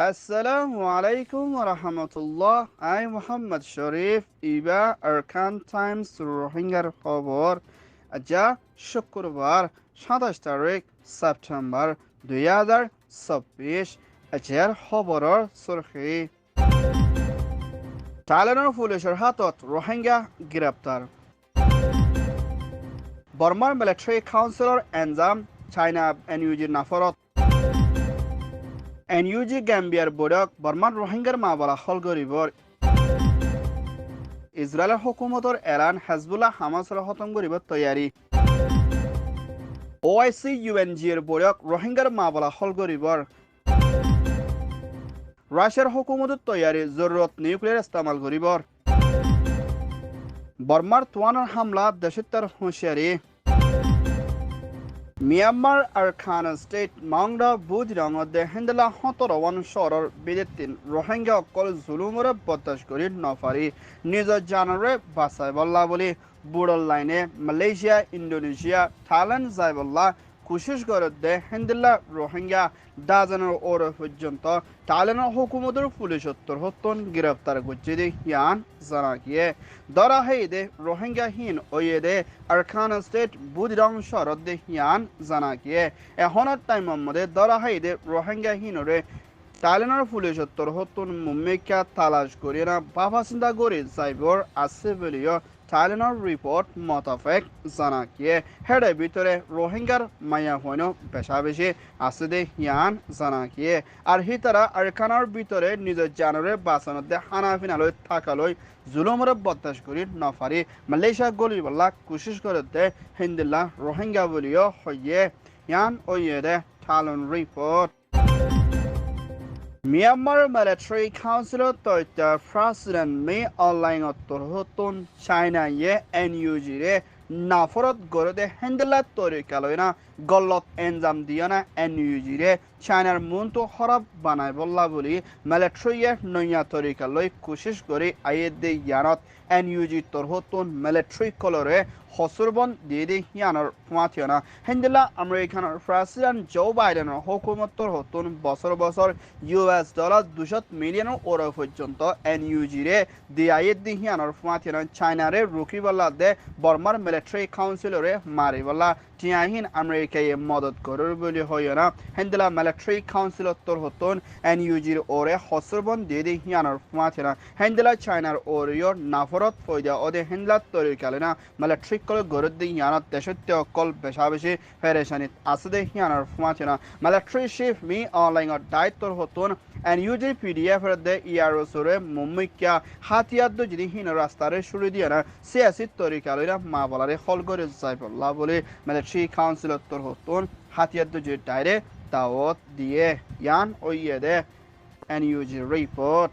Assalamu alaikum wa rahmatullah. I Muhammad Sharif Iba Arkan Times রোহিঙ্গার খবর আজা শুক্রবার ২৭ তারিখ সেপ্টেম্বর ২০২৪ আজের খবরের সুরখি টাইলেন্ডৰ পুলিচৰ হাতত রোহিঙ্গা গ্ৰেপ্তাৰ বৰ্মাৰ মিলিটাৰী কাউন্সিলৰ এনজাম চাইনা এনইউজিৰ নাফৰত এনইউজি গ্যাম্বিয়ার বড়ক বর্মান রোহিঙ্গার মাবলা হল গরিবর ইসরায়েলের হুকুমতর এলান হেজবুল্লাহ হামাসের খতম গরিবর তৈয়ারি ওআইসি ইউএনজি এর বড়ক রোহিঙ্গার মাবলা হল গরিবর রাশিয়ার হুকুমতর তৈয়ারি জরুরত নিউক্লিয়ার ইস্তেমাল গরিবর বর্মার তোয়ানোর হামলা দেশত্বের হুঁশিয়ারি মিয়ানমার আরকান স্টেট মাংডা বুজরঙতে হিন্দলা 17 শহরের বিদেতিন রোহিঙ্গা অকল জুলুমরে বরদাস্ত করি নফারি নিজ জানরে বাঁচাই বল্লা বলি বুড়ল লাইনে মালয়েশিয়া ইন্দোনেশিয়া থাইল্যান্ড যাই বল্লা কোশিশ করে হিন্দলা রোহিঙ্গা ডাজনের ওর পর্যন্ত থাইল্যান্ডের হুকুমতের পুলিশ হত্যন গ্রেফতার করছে ইয়ান জানা গিয়ে ধরা হেদে রোহিঙ্গাহীন ওয়েদে আরকান স্টেট বুজরং শহরত ইয়ান জানা গিয়ে এখনের টাইমের মধ্যে ধরা হেদে রোহিঙ্গাহীনরে থাইল্যান্ডের পুলিশ হত্যন মুম্মিকা তালাশ করি না বাবা চিন্তা করে যাইবর আছে বলিও থাইল্যান্ডের রিপোর্ট মোতাবেক জানা গিয়ে হেডে ভিতরে রোহিঙ্গার মায়া হইন বেশা বেশি আছে দে ইয়ান জানা গিয়ে আর হিতারা আরকানের ভিতরে নিজের জানরে বাঁচানোতে হানাফিনালৈ থাকালৈ জুলুমরে বরদাস্ত করি নফারি মালয়েশিয়া গলিবল্লা কোশিশ করতে হিন্দিল্লা রোহিঙ্গা বলিও হইয়ে ইয়ান ওইয়ে দে থাইল্যান্ড রিপোর্ট মিয়ানমার মিলিটারি কাউন্সিলৰ তথ্য প্ৰেচিডেণ্ট মে অনলাইন হতন চাইনা এনইউজিৰে নাফরত গড়ে হেন্দেলা তরিকালৈ না গলত এনজাম দিয়ে না এনইউজিৰে চাইনার মনটো খরাব বানাই বল্লা বলি মিলিটারিয়ে নয়া তরিকালৈ কোশিশ করে আইয়ে দে ইয়ানত এনইউজি তরহতন মিলিটারি কলরে হসুরবন দিয়ে ইয়ানোর ফুয়াথিয়না হেন্দেলা আমেরিকানোর প্রেসিডেন্ট জো বাইডেনের হুকুমতর হতন বছর বছর US ডলার 200 মিলিয়ন ওর পর্যন্ত এনইউজিরে দিয়ে আইয়ে দে ইয়ানোর ফুয়াথিয়না চাইনারে রুকি বল্লা দে বর্মার মিলিটারি কাউন্সিলরে মারি বল্লা টিয়াহীন আমেরিকায় মদত করর বলে হয় না হেন্দেলা মিলিটারি কাউন্সিলর হতন এনইউজির ওরে হসুরবন দিয়ে ইয়ানোর ফুয়াথিয়না হেন্দেলা চাইনার ওরিও নাফরত ফয়দা ওদে হেন্দেলা তরিকালে না মিলিটারি কল গড়ে দিয়ে ইয়ানত দেশত্য অকল বেশা বেশি ফেরেশানিত আছে দে ইয়ানোর ফুয়াথিয়না মিলিটারি চিফ মি অনলাইনত দায়িত্বর হতন এনইউজি পিডিএফ দে ইয়ারোসরে মুম্মিকা হাতিয়াদ যদি হিন রাস্তারে শুরু দিয়ে না সিয়াসি তরিকালে না মা বলারে হল করে যাইবল্লা বলে মিলিটারি কাউন্সিলর হতন হাতিয়াদ যে ডাইরে দাওয়াত দিয়ে ইয়ান ওইয়ে দে এনইউজি রিপোর্ট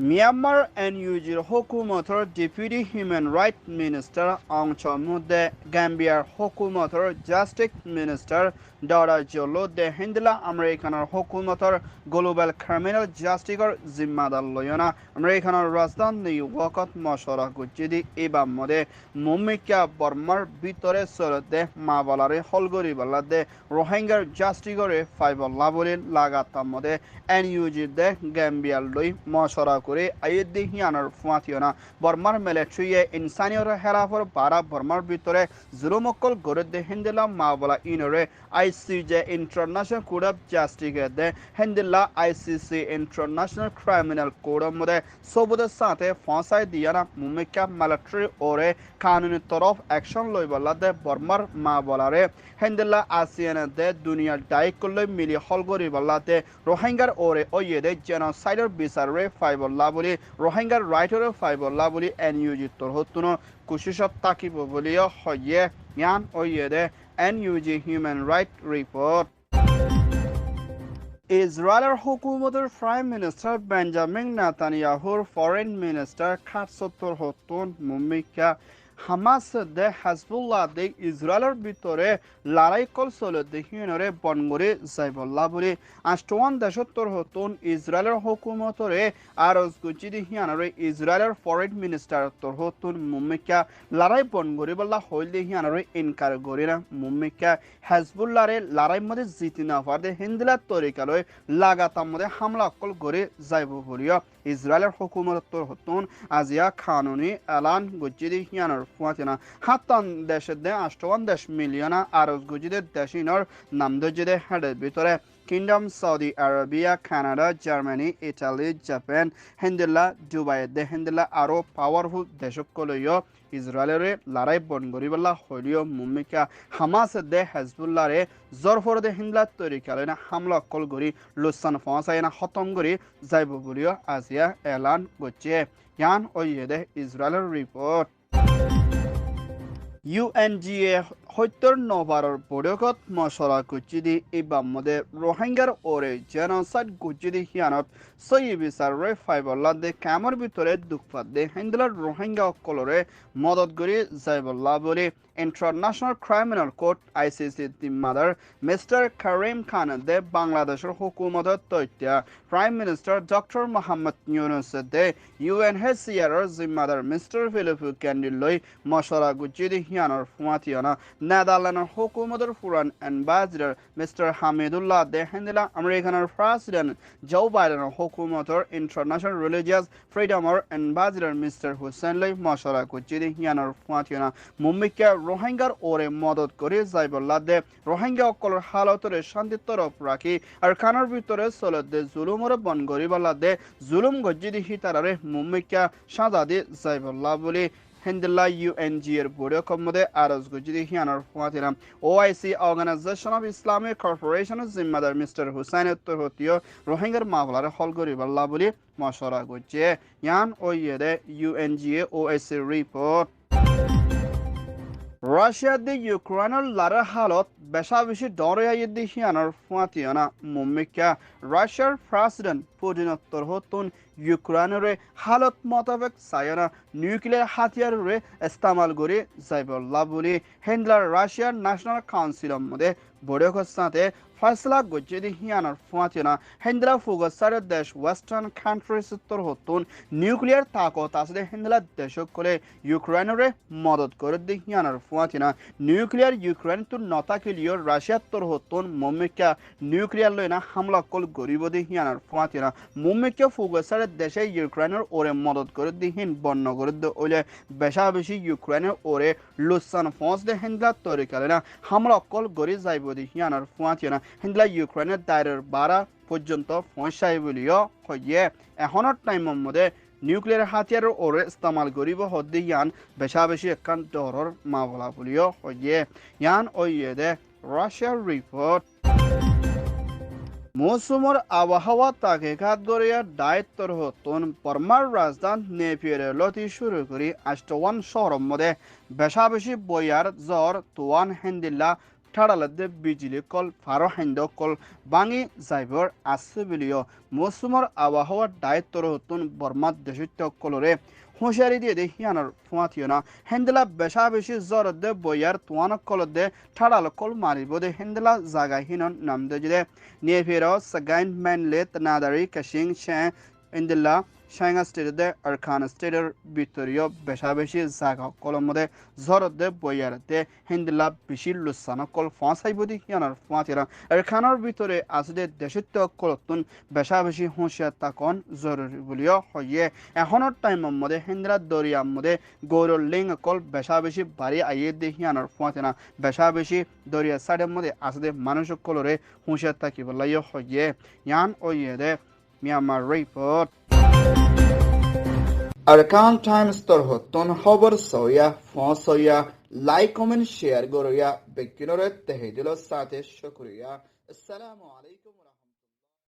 মিয়ানমার এনইউজির হুকুমতর ডেপুটি হিউম্যান রাইট মিনিস্টার অংশর মধ্যে গাম্বিয়ার হুকুমতর জাস্টিস মিনিস্টার ডরা জলো দে হিন্দলা আমেরিকানের হুকুমতর গ্লোবাল ক্রিমিনাল জাস্টিসর জিম্মাদার লয়না আমেরিকানের রাজধানী নিউইয়র্কত মশরা করছে দি এবার মধ্যে মুম্মিকা বর্মার ভিতরে চলতে মা বলারে হলগরি বলা দে রোহিঙ্গার জাস্টিসরে ফাইবল্লা বলে লাগাতার মধ্যে এনইউজি দে গাম্বিয়ার লই মশরা করে আইয়েদি হিয়ানোর ফুয়াথিয়না বর্মার মিলিটারিয়ে ইনসানিয়র হেলাফর বারা বর্মার ভিতরে জুলুমকল গড়ে দে হিন্দিলা মা বলা ইনরে ICJ international court of justice দে হিন্দিলা আইসিসি ইন্টারন্যাশনাল ক্রিমিনাল কোর্টের মধ্যে সবুদের সাথে ফাঁসাই দিয়া না মুম্মিকা মিলিটারি ওরে কানুনি তরফ অ্যাকশন লই বলা দে বর্মার মা বলারে হিন্দিলা আসিয়ান দে দুনিয়ার দায়িত্ব মিলি হলগরি বলা দে রোহিঙ্গার ওরে ওইয়ে দে জেনোসাইডের বিচারে ফাইবল্লা বলি রোহিঙ্গার রাইটরে ফাইবল্লা বলি এনইউজি তোর হতুন কুশিসত তাকিব বলিও হইয়ে ইয়ান ওইয়ে দে এনইউজি হিউম্যান রাইট রিপোর্ট ইসরায়েলের হুকুমতের প্রাইম মিনিস্টার বেঞ্জামিন নেতানিয়াহুর ফরেন মিনিস্টার খাটসত্তর হতুন মুম্মিকা হামাস দে হাজবুল্লাহ দে ইসরায়েলের ভিতরে লড়াই কল চলে দেখিনরে বনগরে যাইবল্লা বলে আষ্টওয়ান দেশত্তর হতুন ইসরায়েলের হুকুমতরে আরজ গুজি দেখিয়ানরে ইসরায়েলের ফরেন মিনিস্টার তোর হতুন মুম্মিকা লড়াই বনগরে বল্লা হইল দেখিয়ানরে ইনকার করে না মুম্মিকা হাজবুল্লাহরে লড়াই মধ্যে জিতি না পারদে হিন্দিলার তরিকালয় লাগাতার মধ্যে হামলা কল করে যাইব বলিয়া ইসরায়েলের হুকুমতর হতুন আজিয়া খানুনি এলান গুজি দেখিয়ানর ফুয়াতিনা হাতান দেশের দে আষ্টওয়ান দেশ মিলিয়না আরজ গুজিদের দেশিনর নাম দজিদে হেডের ভিতরে kingdom Saudi Arabia Canada Germany Italy Japan হেন্দিল্লা দুবাই দে হেন্দিল্লা আরো পাওয়ারফুল দেশকলয় ইসরায়েলের লড়াই বন গরিবল্লা হলিও মুম্মিকা হামাস দে হেজবুল্লাহরে জরফর দে হিন্দলা তরিকালে না হামলা কল গরি লুসান ফসাই না খতম গরি যাইব বলিও আজিয়া এলান করছে ইয়ান ওইদে ইসরায়েলের রিপোর্ট UNGA সত্তর নভাৰৰ বৈঠকত মছলা গুজিদি ইবাম মধ্যে রোহিঙ্গার ওরে জেনোসাইড গুজিদি হিয়ানত সই বিচারে ফাইবল্লা দে কামৰ ভিতরে দুঃখপাত দে হিন্দলার রোহিঙ্গা অকলরে মদত করে যাইবল্লা বলে ইন্টারন্যাশনাল ক্রিমিনাল কোর্ট ICC জিম্মাদার মিস্টার কারিম খান দে বাংলাদেশের হুকুমতত তথ্য prime minister doctor Mohammad Yunus দে UNHCR জিম্মাদার মিস্টার ফিলিপু ক্যান্ডিলই মছলা গুজিদি হিয়ানৰ ফুয়াতিয়না নেদারল্যান্ডের হুকুমতের ফুরান অ্যাম্বাসিডার মিস্টার হামিদুল্লাহ দে হেন্দিলা আমেরিকানের প্রেসিডেন্ট জো বাইডেনের হুকুমতের ইন্টারন্যাশনাল রিলিজিয়াস ফ্রিডমের অ্যাম্বাসিডার মিস্টার হুসেন লাই মশলা কুচিদি হিয়ানোর ফুয়াতিয়না মুম্বিকে রোহিঙ্গার ওরে মদত করে যাইবল্লা দে রোহিঙ্গা অকলের হালতরে শান্তির তরফ রাখি আর খানার ভিতরে চলে দে জুলুমরে বন গরিবল্লা দে জুলুম গজ্জিদি হিতারে মুম্বিকা সাজা দি যাইবল্লা বলে হিন্দুল্লাহ UNGA এর বৈঠকের মধ্যে আরজ গুজিদি হিয়ানোর ফুয়াতিরাম OIC অর্গানাইজেশন অফ ইসলামিক কর্পোরেশনের জিম্মাদার মিস্টার হুসাইন উত্তরহতীয় রোহিঙ্গার মামলার হল গরিবাল্লা বলে মশলা করছে ইয়ান ওইদে UNGA OIC রিপোর্ট রাশিয়া দি ইউক্রেনের লড়াই হালত বেশা বেশি ডরাইয়ে দেখিয়ানোর ফুয়াতিয়না মুম্মিকা রাশিয়ার প্রেসিডেন্ট পুতিন উত্তর হতুন ইউক্রেনের হালত মোতাবেক সায়না নিউক্লিয়ার হাতিয়ারে ইস্তেমাল করে যাইবল্লা বলে হেন্ডলার রাশিয়ার ন্যাশনাল কাউন্সিলের মধ্যে বৈঠকের সাথে ফয়সলা গজ্জিদি হিয়ানোর ফুয়াতিয়না হেন্ডলা ফুগসারের দেশ ওয়েস্টার্ন কান্ট্রিজ উত্তর হতুন নিউক্লিয়ার তাকত আছে হেন্ডলা দেশক করে ইউক্রেনের মদত করে হিয়ানোর ফুয়াতিয়না নিউক্লিয়ার ইউক্রেন তো নতাকিলিও রাশিয়ার তোর হতুন মুম্মিকা নিউক্লিয়ার লইনা হামলা কল গরিব হিয়ানোর ফুয়াতিয়না মুম্মিকা ফুগসারের দেশে ইউক্রেনের ওরে মদত করে দিহীন বন্য করে ওইলে বেশা বেশি ইউক্রেনের ওরে লুসান ফস দে হেন্ডলা তরিকালে না হামলা কল গরি যাইব হিয়ানোর ফুয়াতিয়না হিন্দলা ইউক্রেনের দায়ের 12 পর্যন্ত পৌঁছাই বলিও হইয়ে এখনের টাইমের মধ্যে নিউক্লিয়ার হাতিয়ারের ওরে ইস্তেমাল করিব হদ্দি ইয়ান বেশা বেশি একান ডরর মামলা বলিও হইয়ে ইয়ান ওইয়ে দে রাশিয়ার রিপোর্ট মৌসুমের আবহাওয়া তাকিকাত গড়িয়া দায়িত্বর হতুন বর্মার রাজধান নেপিয়ারে লতি শুরু করি আষ্টওয়ান শহরের মধ্যে বেশা বেশি বইয়ার জ্বর তোয়ান হেন্দিল্লা ঠাড়ালদে বিজলি কল ফারো হেন্দ কল বাঙি যাইবর আছে বুলিও মৌসুমের আবহাওয়ার দায়িত্বর হতুন বর্মার দেশিত্য কলরে হুঁশিয়ারি দিয়ে দেখিয়ানোর ফুয়াতিয়না হেন্দিলা বেশা বেশি জ্বর দে বইয়ার তোয়ান কল দে ঠাড়াল কল মারিব দে হেন্দিলা জাগাহীন নাম দে যে নিয়ে ফেরো সাগাইন ম্যানলে তনাদারি কাশিং শে ইন্দিল্লা শাইঙ্গা স্টেটের দে আরখান স্টেটের ভিতরীয় বেশা বেশি জাগা কলম মধ্যে জ্বর দে বইয়ার দে হিন্দিলা বেশি লুসান কল ফাঁসাইব দেখিয়ানোর ফুয়াতিয়না আরখানের ভিতরে আছে দেশিত্ব কলতুন বেশা বেশি হুঁশিয়ার তাকন জরুরি বলিও হইয়ে এখনের টাইমের মধ্যে হিন্দিলা দরিয়ার মধ্যে গৌরব লিং কল বেশা বেশি বাড়ি আইয়ে দেখিয়ানোর ফুয়াতিয়না বেশা বেশি দরিয়া সাইডের মধ্যে আছে মানুষ কলরে হুঁশিয়ার তাকি বলাইও হইয়ে ইয়ান ওইয়ে দে মিয়ানমার রিপোর্ট আরকান টাইমস তোর হতুন খবর সইয়া ফোন সইয়া লাইক কমেন্ট শেয়ার গড়িয়া বেকিনরে তেহেদিল সাথে শুকরিয়া আসসালামু আলাইকুম।